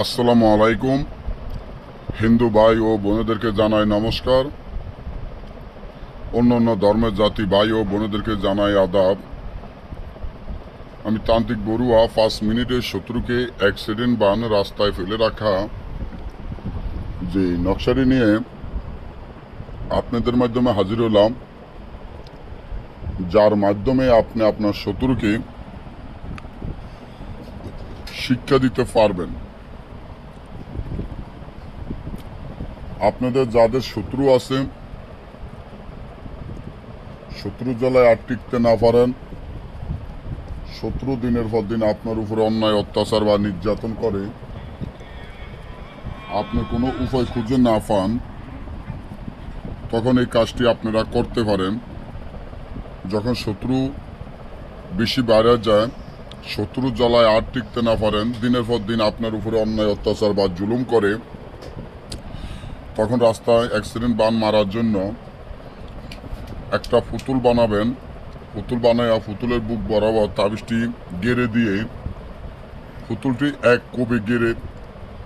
আসসালামু আলাইকুম। হিন্দু ভাই ও বোনেদেরকে জানাই নমস্কার। অন্য অন্য ধর্মের জাতি ভাই ও বোনেদেরকে জানাই আদাব। আমি তান্ত্রিক বড়ুয়া 5 মিনিটে শত্রুকে অ্যাক্সিডেন্ট বান রাস্তায় ফেলে রাখা যে নকশাটি নিয়ে আপনাদের মাধ্যমে হাজির হলাম, যার মাধ্যমে আপনি আপনার শত্রুকে শিক্ষা দিতে পারবেন। আপনাদের যাদের শত্রু আছে, শত্রু জ্বালায় আর টিকতে না পারেন, শত্রু দিনের পর দিন আপনার উপরে অন্যায় অত্যাচার বা নির্যাতন করে, আপনি কোনো উপায় খুঁজে না পান, তখন এই কাজটি আপনারা করতে পারেন। যখন শত্রু বেশি বেড়ে যায়, শত্রু জ্বালায় আর টিকতে না পারেন, দিনের পর দিন আপনার উপরে অন্যায় অত্যাচার বা জুলুম করে, তখন রাস্তায় অ্যাক্সিডেন্ট বান মারার জন্য একটা পুতুল বানাবেন। পুতুল বানায় পুতুলের বুক বরাবর তাবিজটি গেড়ে দিয়ে পুতুলটি এক কোপে গেড়ে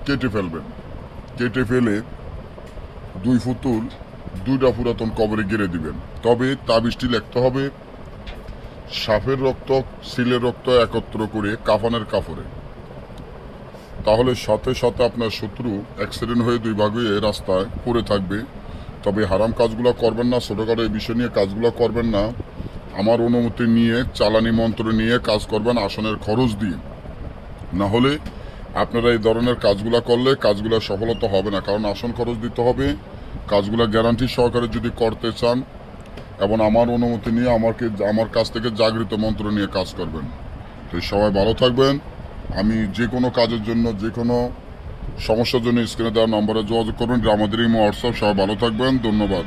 কেটে ফেলবেন। কেটে ফেলে দুই পুতুল দুইটা পুরাতন কবরে গেড়ে দিবেন। তবে তাবিজটি লিখতে হবে সাপের রক্ত, সিলের রক্ত একত্র করে কাফনের কাপড়ে। তাহলে সাথে সাথে আপনার শত্রু অ্যাক্সিডেন্ট হয়ে দুই ভাগ হয়ে রাস্তায় পড়ে থাকবে। তবে হারাম কাজগুলো করবেন না, ছোটোখাটো এই বিষয় নিয়ে কাজগুলো করবেন না। আমার অনুমতি নিয়ে, চালানি মন্ত্র নিয়ে কাজ করবেন, আসনের খরচ দিয়ে। না হলে আপনারা এই ধরনের কাজগুলো করলে কাজগুলো সফলতা হবে না, কারণ আসন খরচ দিতে হবে। কাজগুলো গ্যারান্টি সহকারে যদি করতে চান এবং আমার অনুমতি নিয়ে আমার কাছ থেকে জাগৃত মন্ত্র নিয়ে কাজ করবেন। তো সবাই ভালো থাকবেন। আমি যে কোনো কাজের জন্য, যে কোনো সমস্যার জন্য স্ক্রিনে দেওয়া নম্বরে যোগাযোগ করবেন। আমাদের এই হোয়াটসঅ্যাপ। সবাই ভালো থাকবেন, ধন্যবাদ।